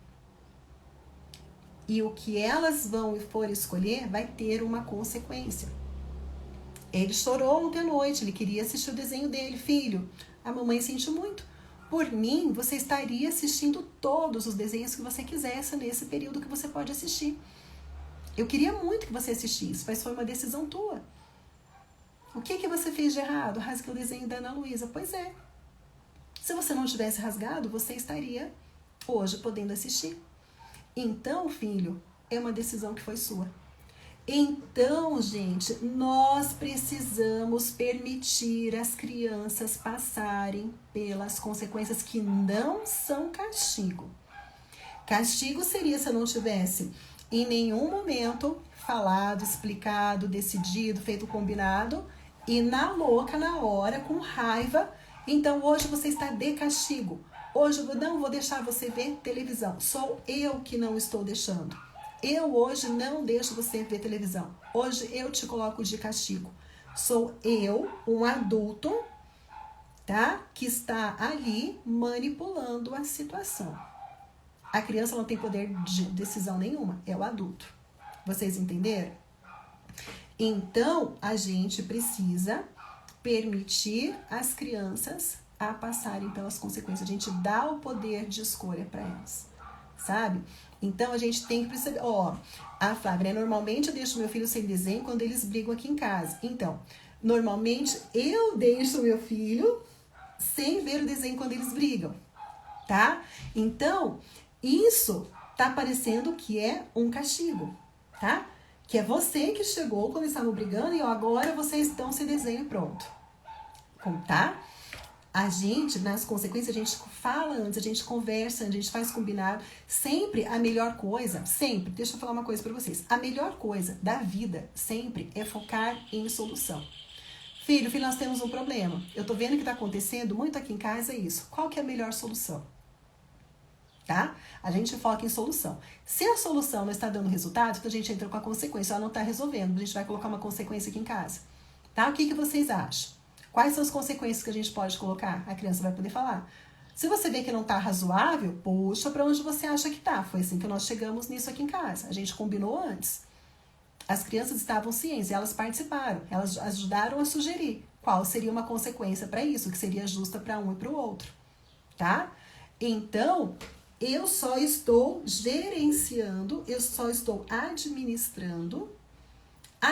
E o que elas vão e for escolher vai ter uma consequência. Ele chorou ontem à noite, ele queria assistir o desenho dele. Filho, a mamãe sente muito. Por mim, você estaria assistindo todos os desenhos que você quisesse nesse período que você pode assistir. Eu queria muito que você assistisse, mas foi uma decisão tua. O que você fez de errado? Rasguei o desenho da Ana Luísa. Pois é. Se você não tivesse rasgado, você estaria hoje podendo assistir. Então, filho, é uma decisão que foi sua. Então, gente, nós precisamos permitir as crianças passarem pelas consequências que não são castigo. Castigo seria se eu não tivesse em nenhum momento falado, explicado, decidido, feito combinado e na louca, na hora, com raiva. Então, hoje você está de castigo. Hoje eu não vou deixar você ver televisão. Sou eu que não estou deixando. Eu hoje não deixo você ver televisão. Hoje eu te coloco de castigo. Sou eu, um adulto, tá? Que está ali manipulando a situação. A criança não tem poder de decisão nenhuma, é o adulto. Vocês entenderam? Então, a gente precisa permitir as crianças a passarem pelas consequências. A gente dá o poder de escolha para elas, sabe? Então, a gente tem que perceber, a Flávia, né? Normalmente eu deixo meu filho sem desenho quando eles brigam aqui em casa. Então, normalmente eu deixo meu filho sem ver o desenho quando eles brigam, tá? Então, isso tá parecendo que é um castigo, tá? Que é você que chegou quando eles estavam brigando e agora vocês estão sem desenho e pronto. Tá? A gente, nas consequências, a gente fala antes, a gente conversa, a gente faz combinado. Sempre a melhor coisa, sempre, deixa eu falar uma coisa pra vocês. A melhor coisa da vida, sempre, é focar em solução. Filho, nós temos um problema. Eu tô vendo que tá acontecendo muito aqui em casa isso. Qual que é a melhor solução? Tá? A gente foca em solução. Se a solução não está dando resultado, então a gente entra com a consequência. Ela não está resolvendo, a gente vai colocar uma consequência aqui em casa. Tá? O que vocês acham? Quais são as consequências que a gente pode colocar? A criança vai poder falar. Se você vê que não está razoável, puxa para onde você acha que está. Foi assim que nós chegamos nisso aqui em casa. A gente combinou antes. As crianças estavam cientes, elas participaram, elas ajudaram a sugerir qual seria uma consequência para isso, que seria justa para um e para o outro. Tá? Então, eu só estou gerenciando, eu só estou administrando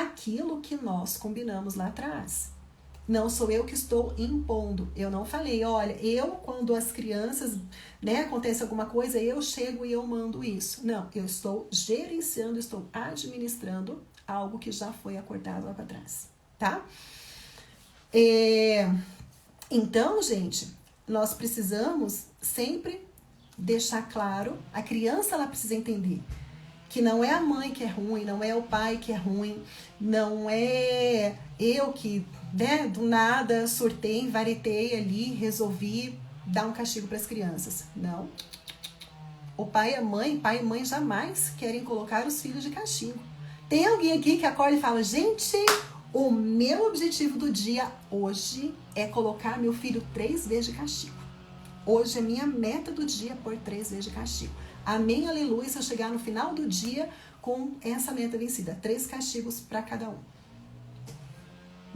aquilo que nós combinamos lá atrás. Não sou eu que estou impondo. Eu não falei, olha, quando as crianças, acontece alguma coisa, eu chego e eu mando isso. Não, eu estou gerenciando, estou administrando algo que já foi acordado lá para trás, tá? Então, gente, nós precisamos sempre deixar claro, a criança ela precisa entender que não é a mãe que é ruim, não é o pai que é ruim, não é eu que, do nada, surtei, varetei ali, resolvi dar um castigo para as crianças. Não. O pai e mãe jamais querem colocar os filhos de castigo. Tem alguém aqui que acorda e fala, gente, o meu objetivo do dia hoje é colocar meu filho 3 vezes de castigo. Hoje é minha meta do dia pôr 3 vezes de castigo. Amém, aleluia, se eu chegar no final do dia com essa meta vencida. 3 castigos para cada um.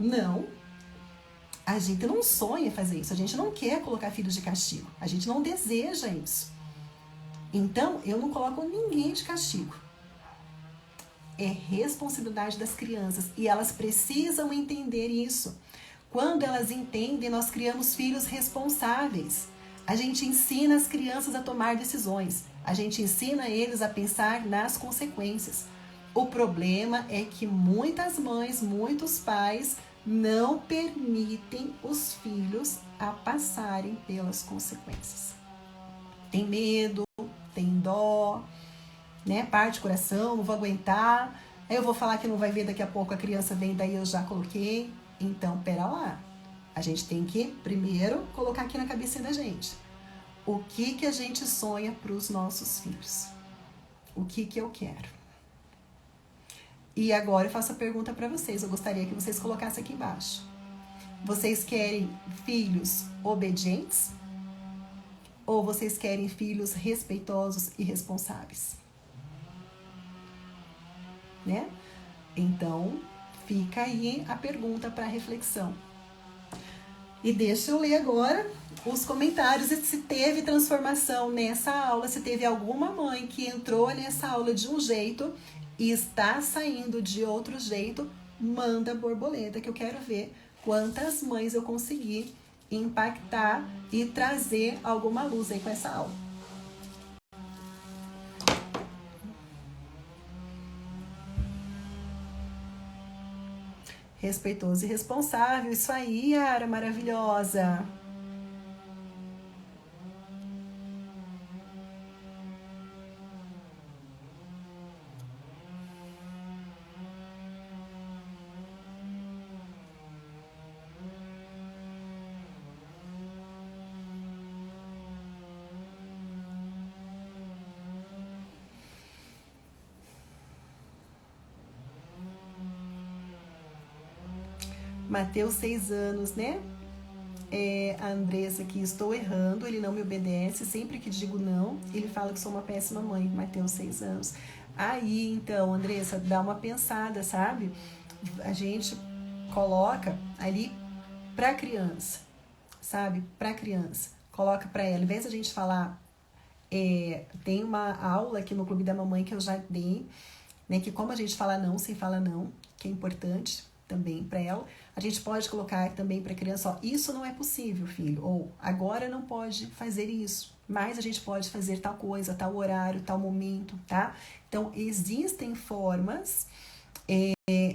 Não. A gente não sonha fazer isso. A gente não quer colocar filhos de castigo. A gente não deseja isso. Então, eu não coloco ninguém de castigo. É responsabilidade das crianças. E elas precisam entender isso. Quando elas entendem, nós criamos filhos responsáveis. A gente ensina as crianças a tomar decisões. A gente ensina eles a pensar nas consequências. O problema é que muitas mães, muitos pais não permitem os filhos a passarem pelas consequências. Tem medo, tem dó, parte do coração, não vou aguentar. Aí eu vou falar que não vai ver, daqui a pouco a criança vem, daí eu já coloquei. Então, pera lá. A gente tem que, primeiro, colocar aqui na cabeça da gente. O que a gente sonha para os nossos filhos? O que eu quero? E agora eu faço a pergunta para vocês. Eu gostaria que vocês colocassem aqui embaixo. Vocês querem filhos obedientes? Ou vocês querem filhos respeitosos e responsáveis? Então, fica aí a pergunta para reflexão. E deixa eu ler agora os comentários, se teve transformação nessa aula, se teve alguma mãe que entrou nessa aula de um jeito e está saindo de outro jeito, manda borboleta, que eu quero ver quantas mães eu consegui impactar e trazer alguma luz aí com essa aula. Respeitoso e responsável, isso aí, Yara, maravilhosa. Mateus, 6 anos, a Andressa aqui, estou errando, ele não me obedece, sempre que digo não, ele fala que sou uma péssima mãe. Mateus, 6 anos. Aí, então, Andressa, dá uma pensada, sabe? A gente coloca ali pra criança, sabe? Pra criança. Coloca pra ela. Em vez de a gente falar, tem uma aula aqui no Clube da Mamãe que eu já dei, que como a gente fala não sem falar não, que é importante também para ela, a gente pode colocar também para a criança, isso não é possível, filho, ou agora não pode fazer isso, mas a gente pode fazer tal coisa, tal horário, tal momento, tá? Então, existem formas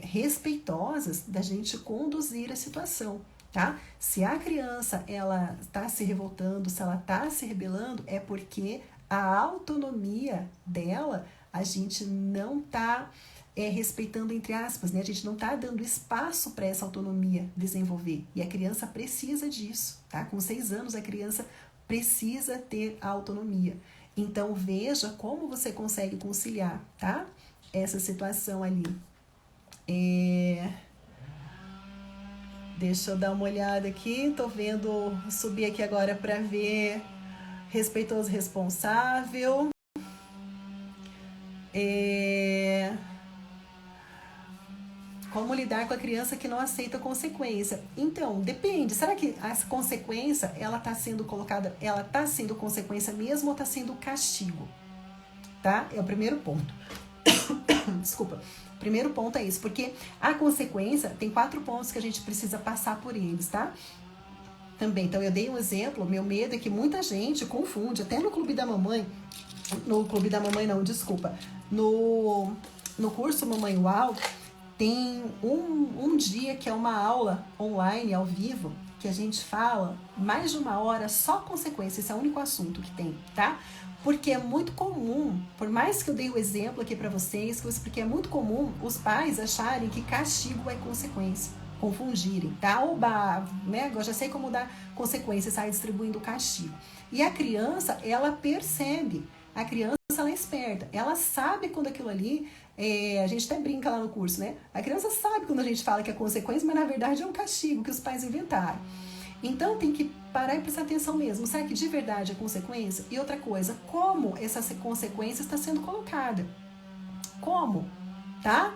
respeitosas da gente conduzir a situação, tá? Se a criança, ela está se revoltando, se ela está se rebelando, é porque a autonomia dela, a gente não está respeitando, entre aspas, a gente não está dando espaço para essa autonomia desenvolver. E a criança precisa disso, tá? Com 6 anos, a criança precisa ter a autonomia. Então, veja como você consegue conciliar, tá? Essa situação ali. Deixa eu dar uma olhada aqui. Tô vendo, subir aqui agora para ver respeitoso, responsável. Como lidar com a criança que não aceita consequência? Então, depende. Será que a consequência, ela está sendo colocada, ela está sendo consequência mesmo ou está sendo castigo? Tá? É o primeiro ponto. Desculpa. Primeiro ponto é isso, porque a consequência tem 4 pontos que a gente precisa passar por eles, tá? Também, então eu dei um exemplo, meu medo é que muita gente confunde, até no Clube da Mamãe, no curso Mamãe Uau, tem um dia que é uma aula online, ao vivo, que a gente fala mais de 1 hora só consequência, esse é o único assunto que tem, tá? Porque é muito comum, por mais que eu dei o exemplo aqui pra vocês, porque é muito comum os pais acharem que castigo é consequência, confundirem, tá? Oba, né? Eu já sei como dar consequência, sai distribuindo o castigo. E a criança, ela percebe, a criança ela é esperta, ela sabe quando aquilo ali, a gente até brinca lá no curso, né? A criança sabe quando a gente fala que é consequência, mas na verdade é um castigo que os pais inventaram. Então tem que parar e prestar atenção mesmo. Será que de verdade é consequência? E outra coisa, como essa consequência está sendo colocada? Como? Tá?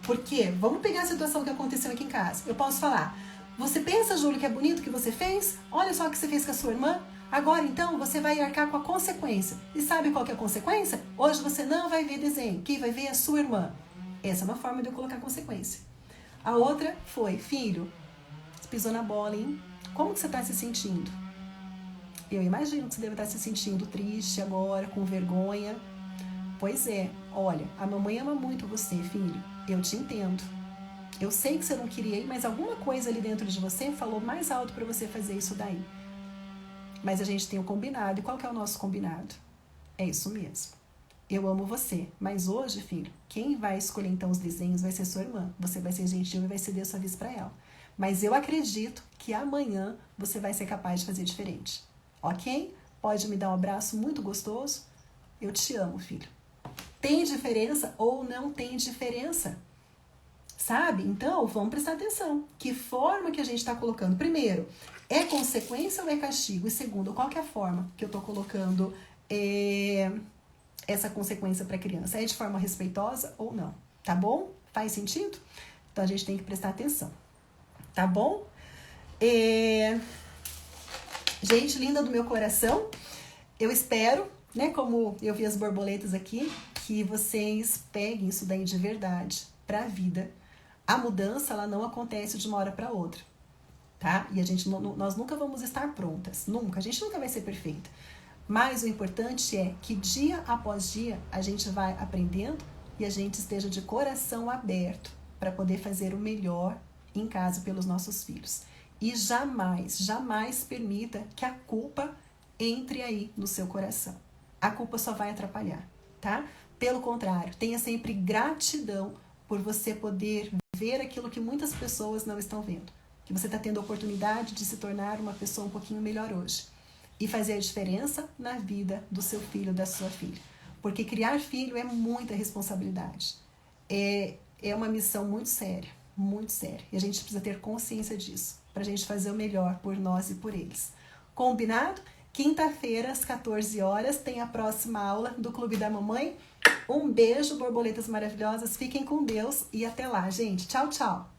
Porque, vamos pegar a situação que aconteceu aqui em casa. Eu posso falar, você pensa, Júlio, que é bonito o que você fez? Olha só o que você fez com a sua irmã. Agora, então, você vai arcar com a consequência. E sabe qual que é a consequência? Hoje você não vai ver desenho. Quem vai ver é a sua irmã. Essa é uma forma de eu colocar consequência. A outra foi, filho, você pisou na bola, hein? Como que você está se sentindo? Eu imagino que você deve estar se sentindo triste agora, com vergonha. Pois é, olha, a mamãe ama muito você, filho. Eu te entendo. Eu sei que você não queria ir, mas alguma coisa ali dentro de você falou mais alto para você fazer isso daí. Mas a gente tem o combinado. E qual que é o nosso combinado? É isso mesmo. Eu amo você. Mas hoje, filho, quem vai escolher então os desenhos vai ser sua irmã. Você vai ser gentil e vai ceder sua vez para ela. Mas eu acredito que amanhã você vai ser capaz de fazer diferente. Ok? Pode me dar um abraço muito gostoso? Eu te amo, filho. Tem diferença ou não tem diferença? Sabe? Então, vamos prestar atenção. Que forma que a gente está colocando? Primeiro, é consequência ou é castigo? E segundo, qual que é a forma que eu estou colocando essa consequência para a criança? É de forma respeitosa ou não? Tá bom? Faz sentido? Então, a gente tem que prestar atenção. Tá bom? Gente linda do meu coração, eu espero, né, como eu vi as borboletas aqui, que vocês peguem isso daí de verdade para a vida. A mudança, ela não acontece de uma hora para outra, tá? E nós nunca vamos estar prontas, nunca. A gente nunca vai ser perfeita. Mas o importante é que dia após dia a gente vai aprendendo e a gente esteja de coração aberto para poder fazer o melhor em casa pelos nossos filhos. E jamais, jamais permita que a culpa entre aí no seu coração. A culpa só vai atrapalhar, tá? Pelo contrário, tenha sempre gratidão por você poder ver aquilo que muitas pessoas não estão vendo. Que você está tendo a oportunidade de se tornar uma pessoa um pouquinho melhor hoje. E fazer a diferença na vida do seu filho, da sua filha. Porque criar filho é muita responsabilidade. É uma missão muito séria. Muito sério. E a gente precisa ter consciência disso, para a gente fazer o melhor por nós e por eles. Combinado? Quinta-feira, às 14 horas, tem a próxima aula do Clube da Mamãe. Um beijo, borboletas maravilhosas. Fiquem com Deus e até lá, gente. Tchau, tchau.